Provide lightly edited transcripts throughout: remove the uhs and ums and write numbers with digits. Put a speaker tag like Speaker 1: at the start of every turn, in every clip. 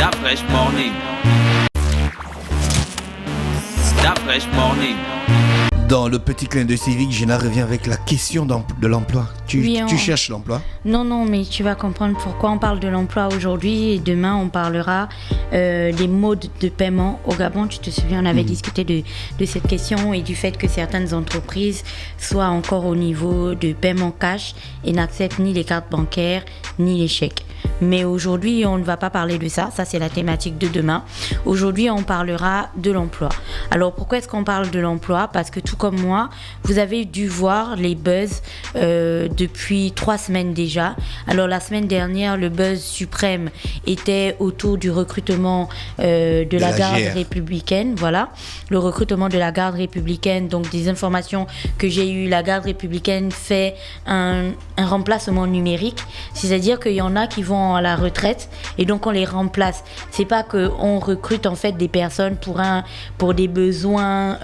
Speaker 1: That fresh morning. That fresh morning.
Speaker 2: Dans le petit clin de civique, Gina revient avec la question de l'emploi. Tu cherches l'emploi?
Speaker 3: Non, mais tu vas comprendre pourquoi on parle de l'emploi aujourd'hui et demain on parlera des modes de paiement au Gabon. Tu te souviens, on avait discuté de cette question et du fait que certaines entreprises soient encore au niveau de paiement cash et n'acceptent ni les cartes bancaires ni les chèques. Mais aujourd'hui, on ne va pas parler de ça. Ça, c'est la thématique de demain. Aujourd'hui, on parlera de l'emploi. Alors, pourquoi est-ce qu'on parle de l'emploi? Parce que tout comme moi, vous avez dû voir les buzz depuis 3 semaines déjà. Alors, la semaine dernière, le buzz suprême était autour du recrutement de la garde républicaine. Voilà, le recrutement de la garde républicaine. Donc, des informations que j'ai eues, la garde républicaine fait un remplacement numérique. C'est-à-dire qu'il y en a qui vont à la retraite et donc on les remplace. C'est pas qu'on recrute en fait des personnes pour des besoins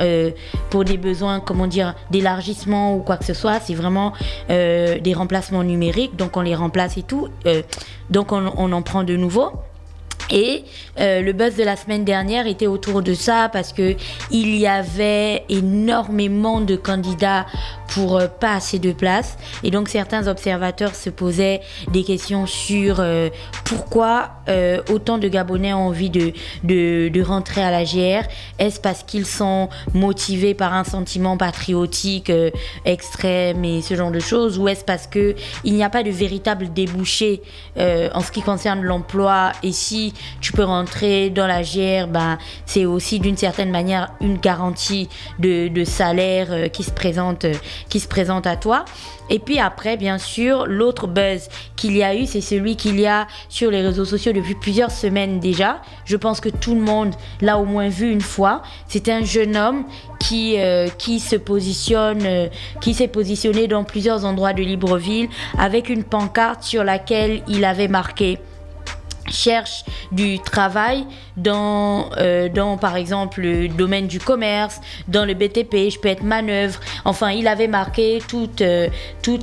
Speaker 3: comment dire, d'élargissement ou quoi que ce soit. C'est vraiment des remplacements numériques, donc on les remplace et tout. Donc on en prend de nouveaux. Et le buzz de la semaine dernière était autour de ça parce que il y avait énormément de candidats pour pas assez de places. Et donc certains observateurs se posaient des questions sur pourquoi autant de Gabonais ont envie de rentrer à la GR. Est-ce parce qu'ils sont motivés par un sentiment patriotique extrême et ce genre de choses, ou est-ce parce que il n'y a pas de véritable débouché en ce qui concerne l'emploi? Et si tu peux rentrer dans la GR, c'est aussi d'une certaine manière une garantie de salaire qui se présente à toi. Et puis après, bien sûr, l'autre buzz qu'il y a eu, c'est celui qu'il y a sur les réseaux sociaux depuis plusieurs semaines déjà. Je pense que tout le monde l'a au moins vu une fois. C'est un jeune homme qui s'est positionné dans plusieurs endroits de Libreville avec une pancarte sur laquelle il avait marqué cherche du travail dans par exemple le domaine du commerce, dans le BTP, je peux être manœuvre. Enfin, il avait marqué tous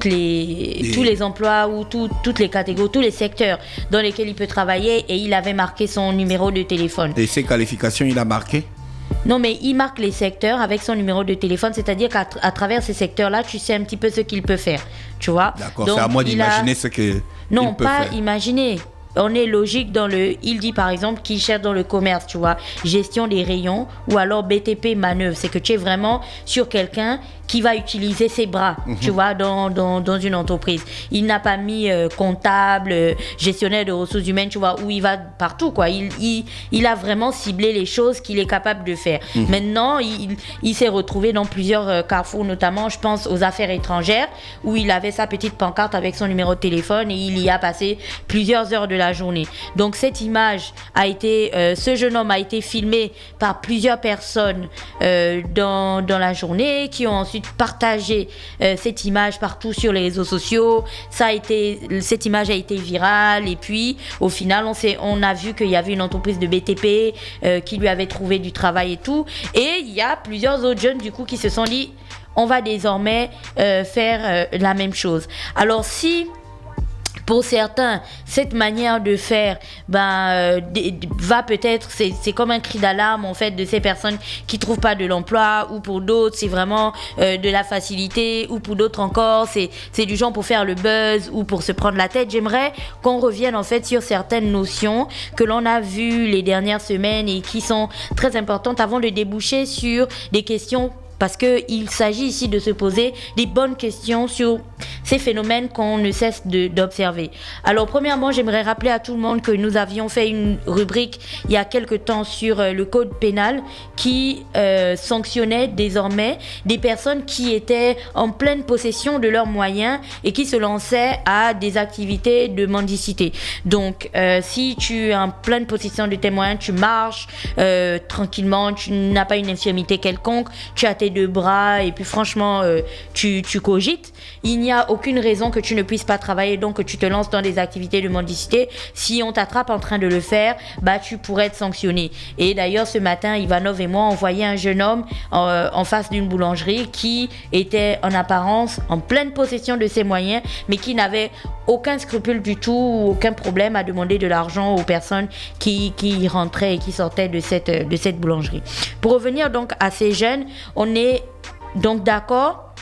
Speaker 3: les emplois ou toutes les catégories, tous les secteurs dans lesquels il peut travailler, et il avait marqué son numéro de téléphone.
Speaker 2: Et ses qualifications, il a marqué?
Speaker 3: Non, mais il marque les secteurs avec son numéro de téléphone, c'est-à-dire qu'à travers ces secteurs-là, tu sais un petit peu ce qu'il peut faire, tu vois.
Speaker 2: D'accord, donc, c'est à moi d'imaginer ce qu'il peut faire.
Speaker 3: Non, pas imaginer. On est logique il dit par exemple qu'il cherche dans le commerce, tu vois, gestion des rayons, ou alors BTP manœuvre. C'est que tu es vraiment sur quelqu'un qui va utiliser ses bras, tu vois, dans une entreprise. Il n'a pas mis comptable, gestionnaire de ressources humaines, tu vois, où il va partout, quoi. Il a vraiment ciblé les choses qu'il est capable de faire. Maintenant, il s'est retrouvé dans plusieurs carrefours, notamment, je pense, aux affaires étrangères, où il avait sa petite pancarte avec son numéro de téléphone et il y a passé plusieurs heures de la journée. Donc, cette image ce jeune homme a été filmé par plusieurs personnes dans la journée, qui ont ensuite partagé cette image partout sur les réseaux sociaux. Cette image a été virale, et puis au final on a vu qu'il y avait une entreprise de BTP qui lui avait trouvé du travail et tout, et il y a plusieurs autres jeunes du coup qui se sont dit on va désormais faire la même chose. Alors si pour certains, cette manière de faire va peut-être, c'est comme un cri d'alarme en fait de ces personnes qui trouvent pas de l'emploi, ou pour d'autres c'est vraiment de la facilité, ou pour d'autres encore c'est du genre pour faire le buzz ou pour se prendre la tête. J'aimerais qu'on revienne en fait sur certaines notions que l'on a vues les dernières semaines et qui sont très importantes avant de déboucher sur des questions, parce qu'il s'agit ici de se poser des bonnes questions sur ces phénomènes qu'on ne cesse d'observer. Alors premièrement, j'aimerais rappeler à tout le monde que nous avions fait une rubrique il y a quelque temps sur le code pénal qui sanctionnait désormais des personnes qui étaient en pleine possession de leurs moyens et qui se lançaient à des activités de mendicité. Donc si tu es en pleine possession de tes moyens, tu marches tranquillement, tu n'as pas une infirmité quelconque, tu as tes 2 bras et puis franchement tu cogites, il n'y a aucune raison que tu ne puisses pas travailler, donc que tu te lances dans des activités de mendicité. Si on t'attrape en train de le faire, tu pourrais être sanctionné. Et d'ailleurs ce matin, Ivanov et moi on voyait un jeune homme en face d'une boulangerie qui était en apparence en pleine possession de ses moyens, mais qui n'avait aucun scrupule du tout, aucun problème à demander de l'argent aux personnes qui rentraient et qui sortaient de cette boulangerie. Pour revenir donc à ces jeunes, on est donc d'accord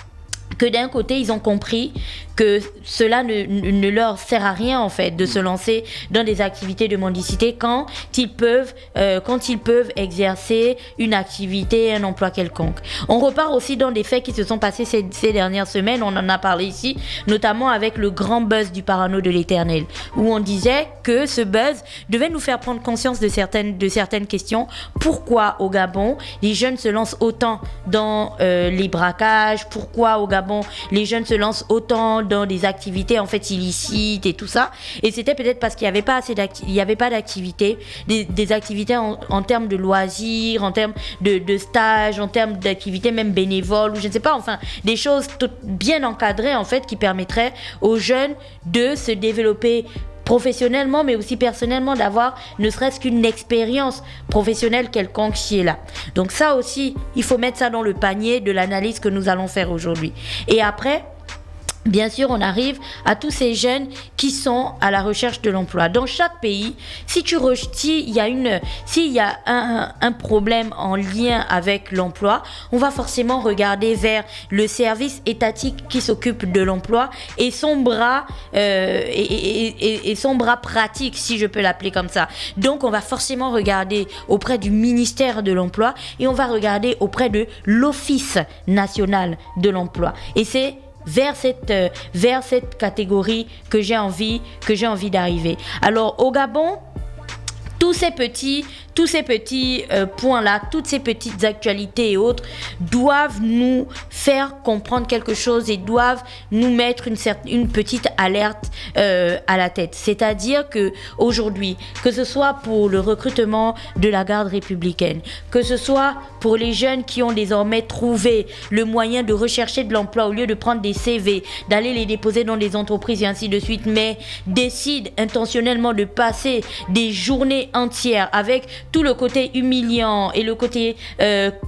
Speaker 3: que d'un côté, ils ont compris que cela ne leur sert à rien en fait de se lancer dans des activités de mendicité quand ils peuvent exercer une activité, un emploi quelconque. On repart aussi dans des faits qui se sont passés ces dernières semaines, on en a parlé ici, notamment avec le grand buzz du Parano de l'Éternel, où on disait que ce buzz devait nous faire prendre conscience de certaines questions. Pourquoi au Gabon, les jeunes se lancent autant dans les braquages? Pourquoi au Gabon, les jeunes se lancent autant dans des activités en fait illicites et tout ça? Et c'était peut-être parce qu'il n'y avait pas d'activités, des activités en termes de loisirs, en termes de stages, en termes d'activités même bénévoles, ou je ne sais pas, enfin des choses bien encadrées en fait qui permettraient aux jeunes de se développer professionnellement mais aussi personnellement, d'avoir ne serait-ce qu'une expérience professionnelle quelconque qui est là. Donc ça aussi, il faut mettre ça dans le panier de l'analyse que nous allons faire aujourd'hui. Et après, bien sûr, on arrive à tous ces jeunes qui sont à la recherche de l'emploi. Dans chaque pays, s'il y a un problème en lien avec l'emploi, on va forcément regarder vers le service étatique qui s'occupe de l'emploi et son bras et son bras pratique, si je peux l'appeler comme ça. Donc, on va forcément regarder auprès du ministère de l'Emploi et on va regarder auprès de l'Office national de l'emploi. Et c'est vers cette catégorie que j'ai envie d'arriver. Alors au Gabon, tous ces petits points-là, toutes ces petites actualités et autres doivent nous faire comprendre quelque chose et doivent nous mettre une petite alerte à la tête. C'est-à-dire que aujourd'hui, que ce soit pour le recrutement de la garde républicaine, que ce soit pour les jeunes qui ont désormais trouvé le moyen de rechercher de l'emploi au lieu de prendre des CV, d'aller les déposer dans des entreprises et ainsi de suite, mais décident intentionnellement de passer des journées entières avec tout le côté humiliant et le côté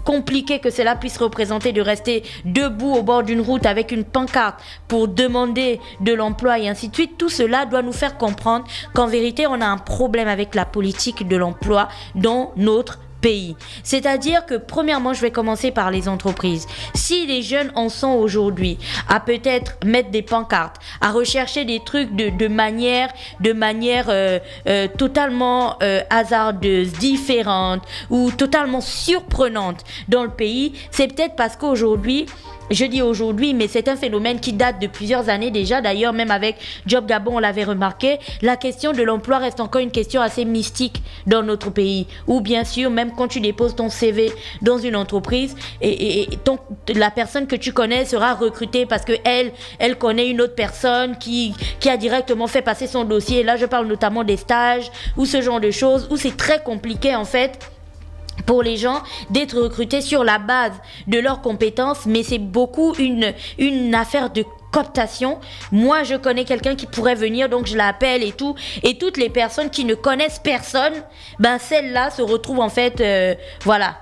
Speaker 3: compliqué que cela puisse représenter, de rester debout au bord d'une route avec une pancarte pour demander de l'emploi et ainsi de suite. Tout cela doit nous faire comprendre qu'en vérité, on a un problème avec la politique de l'emploi dans notre pays. C'est-à-dire que premièrement, je vais commencer par les entreprises. Si les jeunes en sont aujourd'hui à peut-être mettre des pancartes, à rechercher des trucs de manière totalement hasardeuse, différente ou totalement surprenante dans le pays, c'est peut-être parce qu'aujourd'hui, je dis aujourd'hui, mais c'est un phénomène qui date de plusieurs années déjà. D'ailleurs, même avec Job Gabon, on l'avait remarqué, la question de l'emploi reste encore une question assez mystique dans notre pays. Ou bien sûr, même quand tu déposes ton CV dans une entreprise, la personne que tu connais sera recrutée parce qu'elle connaît une autre personne qui a directement fait passer son dossier. Là, je parle notamment des stages ou ce genre de choses, où c'est très compliqué en fait pour les gens d'être recrutés sur la base de leurs compétences, mais c'est beaucoup une affaire de cooptation. Moi, je connais quelqu'un qui pourrait venir, donc je l'appelle et tout. Et toutes les personnes qui ne connaissent personne, celles-là se retrouvent en fait,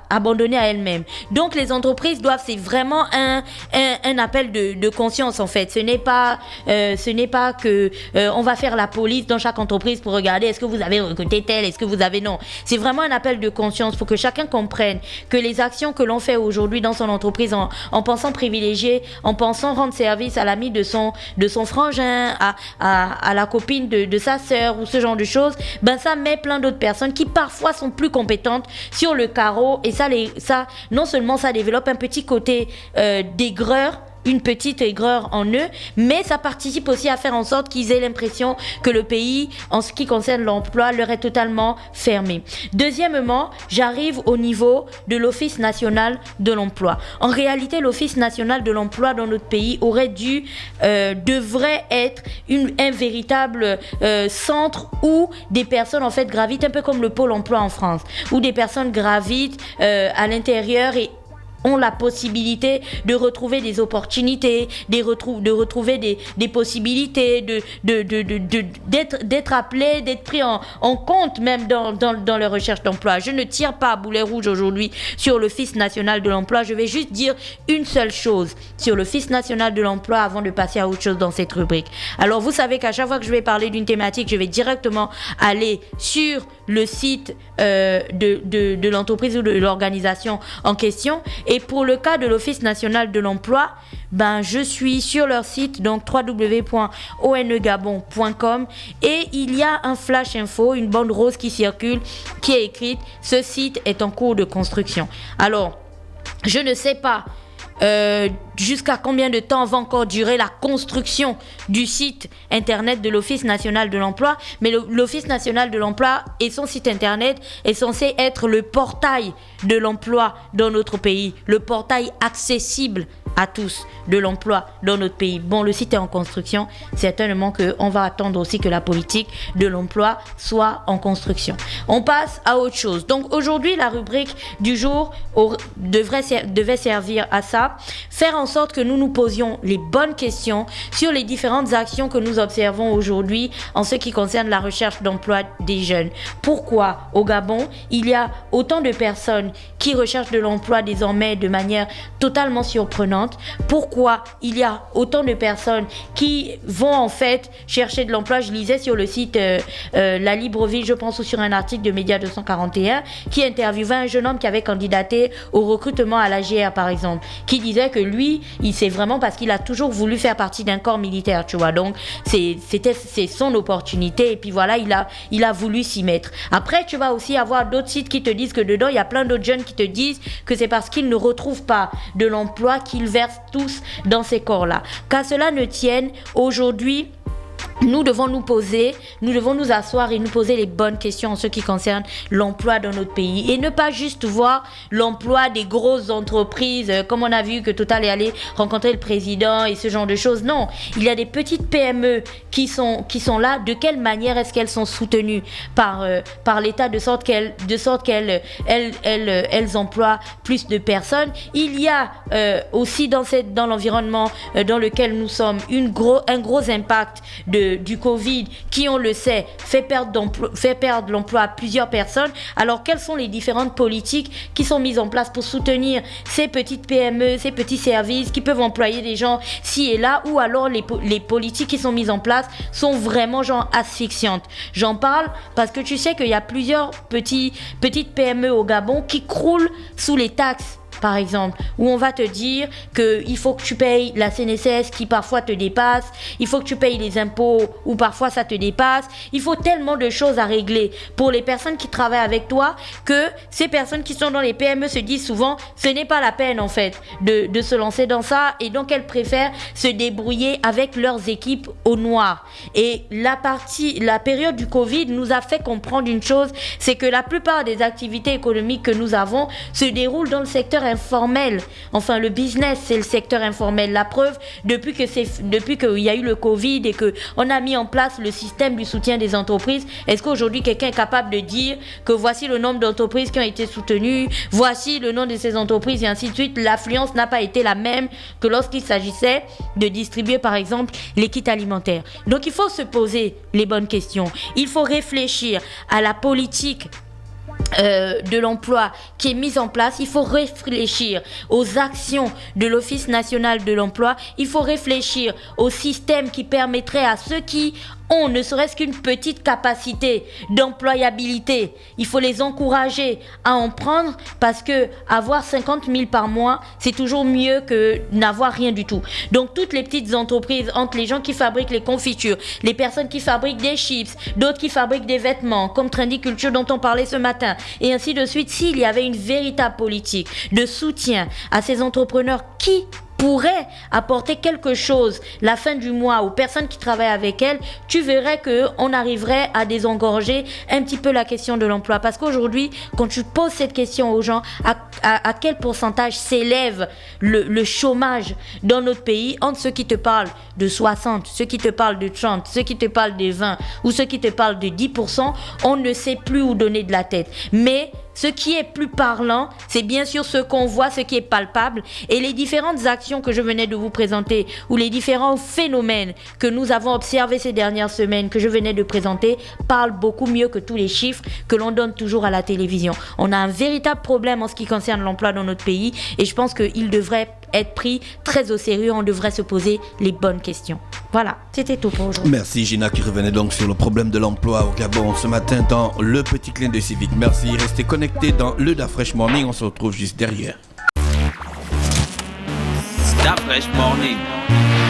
Speaker 3: abandonnées à elles-mêmes. Donc, les entreprises c'est vraiment un appel de conscience en fait. Ce n'est pas que on va faire la police dans chaque entreprise pour regarder est-ce que vous avez recruté tel, est-ce que vous avez non. C'est vraiment un appel de conscience pour que chacun comprenne que les actions que l'on fait aujourd'hui dans son entreprise en pensant privilégier, en pensant rendre service à l'ami de son frangin, à la copine de sa sœur ou ce genre de choses, ça met plein d'autres personnes qui parfois sont plus compétentes sur le carreau, et ça non seulement ça développe un petit côté d'aigreur, une petite aigreur en eux, mais ça participe aussi à faire en sorte qu'ils aient l'impression que le pays, en ce qui concerne l'emploi, leur est totalement fermé. Deuxièmement, j'arrive au niveau de l'Office national de l'emploi. En réalité, l'Office national de l'emploi dans notre pays devrait être un véritable centre où des personnes en fait gravitent, un peu comme le pôle emploi en France, où des personnes gravitent à l'intérieur et ont la possibilité de retrouver des opportunités, de retrouver des possibilités, d'être appelés, d'être pris en compte même dans leur recherche d'emploi. Je ne tire pas à boulet rouge aujourd'hui sur l'Office national de l'emploi. Je vais juste dire une seule chose sur l'Office national de l'emploi avant de passer à autre chose dans cette rubrique. Alors vous savez qu'à chaque fois que je vais parler d'une thématique, je vais directement aller sur le site de l'entreprise ou de l'organisation en question. Et pour le cas de l'Office national de l'emploi, je suis sur leur site, donc www.onegabon.com, et il y a un flash info, une bande rose qui circule, qui est écrite « Ce site est en cours de construction ». Alors, je ne sais pas jusqu'à combien de temps va encore durer la construction du site internet de l'Office national de l'emploi, mais l'Office national de l'emploi et son site internet est censé être le portail de l'emploi dans notre pays, le portail accessible à tous de l'emploi dans notre pays. Bon, le site est en construction, certainement qu'on va attendre aussi que la politique de l'emploi soit en construction. On passe à autre chose. Donc aujourd'hui, la rubrique du jour devait servir à ça, faire en sorte que nous nous posions les bonnes questions sur les différentes actions que nous observons aujourd'hui en ce qui concerne la recherche d'emploi des jeunes. Pourquoi au Gabon, il y a autant de personnes qui recherchent de l'emploi désormais de manière totalement surprenante? Pourquoi il y a autant de personnes qui vont en fait chercher de l'emploi? Je lisais sur le site La Libreville, je pense, ou sur un article de Média 241 qui interviewait un jeune homme qui avait candidaté au recrutement à l'AGR par exemple, qui disait que lui, c'est vraiment parce qu'il a toujours voulu faire partie d'un corps militaire, tu vois. Donc c'est son opportunité et puis voilà, il a voulu s'y mettre. Après, tu vas aussi avoir d'autres sites qui te disent que dedans, il y a plein d'autres jeunes qui te disent que c'est parce qu'ils ne retrouvent pas de l'emploi qu'ils versent tous dans ces corps-là. Qu'à cela ne tienne, aujourd'hui, nous devons nous asseoir et nous poser les bonnes questions en ce qui concerne l'emploi dans notre pays et ne pas juste voir l'emploi des grosses entreprises comme on a vu que Total est allé rencontrer le président et ce genre de choses. Non, il y a des petites PME qui sont là. De quelle manière est-ce qu'elles sont soutenues par l'État de sorte qu'elles emploient plus de personnes? Il y a aussi dans l'environnement dans lequel nous sommes un gros impact du Covid qui, on le sait, fait perdre l'emploi à plusieurs personnes. Alors, quelles sont les différentes politiques qui sont mises en place pour soutenir ces petites PME, ces petits services qui peuvent employer des gens ci et là, ou alors les politiques qui sont mises en place sont vraiment genre asphyxiantes? J'en parle parce que tu sais qu'il y a plusieurs petites PME au Gabon qui croulent sous les taxes, par exemple, où on va te dire qu'il faut que tu payes la CNSS qui parfois te dépasse, il faut que tu payes les impôts ou parfois ça te dépasse. Il faut tellement de choses à régler pour les personnes qui travaillent avec toi que ces personnes qui sont dans les PME se disent souvent ce n'est pas la peine en fait de se lancer dans ça, et donc elles préfèrent se débrouiller avec leurs équipes au noir. Et la période du Covid nous a fait comprendre une chose, c'est que la plupart des activités économiques que nous avons se déroulent dans le secteur informel. Enfin, le business, c'est le secteur informel. La preuve, depuis qu'il y a eu le Covid et qu'on a mis en place le système du soutien des entreprises, est-ce qu'aujourd'hui quelqu'un est capable de dire que voici le nombre d'entreprises qui ont été soutenues, voici le nom de ces entreprises et ainsi de suite? L'affluence n'a pas été la même que lorsqu'il s'agissait de distribuer par exemple les kits alimentaires. Donc il faut se poser les bonnes questions. Il faut réfléchir à la politique de l'emploi qui est mise en place. Il faut réfléchir aux actions de l'Office national de l'emploi. Il faut réfléchir au système qui permettrait à ceux qui ont ne serait-ce qu'une petite capacité d'employabilité, il faut les encourager à en prendre, parce que avoir 50 000 par mois, c'est toujours mieux que n'avoir rien du tout. Donc toutes les petites entreprises, entre les gens qui fabriquent les confitures, les personnes qui fabriquent des chips, d'autres qui fabriquent des vêtements, comme Trendy Culture dont on parlait ce matin, et ainsi de suite, s'il y avait une véritable politique de soutien à ces entrepreneurs qui pourrait apporter quelque chose la fin du mois aux personnes qui travaillent avec elles, tu verrais qu'on arriverait à désengorger un petit peu la question de l'emploi. Parce qu'aujourd'hui, quand tu poses cette question aux gens, à quel pourcentage s'élève le chômage dans notre pays, entre ceux qui te parlent de 60, ceux qui te parlent de 30, ceux qui te parlent de 20 ou ceux qui te parlent de 10%, on ne sait plus où donner de la tête. Mais ce qui est plus parlant, c'est bien sûr ce qu'on voit, ce qui est palpable, et les différentes actions que je venais de vous présenter, ou les différents phénomènes que nous avons observés ces dernières semaines, que je venais de présenter, parlent beaucoup mieux que tous les chiffres que l'on donne toujours à la télévision. On a un véritable problème en ce qui concerne l'emploi dans notre pays, et je pense qu'il devrait être pris très au sérieux, on devrait se poser les bonnes questions. Voilà, c'était tout pour aujourd'hui.
Speaker 2: Merci Gina qui revenait donc sur le problème de l'emploi au Gabon ce matin dans le petit clin d'œil civique. Merci, restez connectés dans le Da Fresh Morning, on se retrouve juste derrière.
Speaker 1: Da Fresh Morning.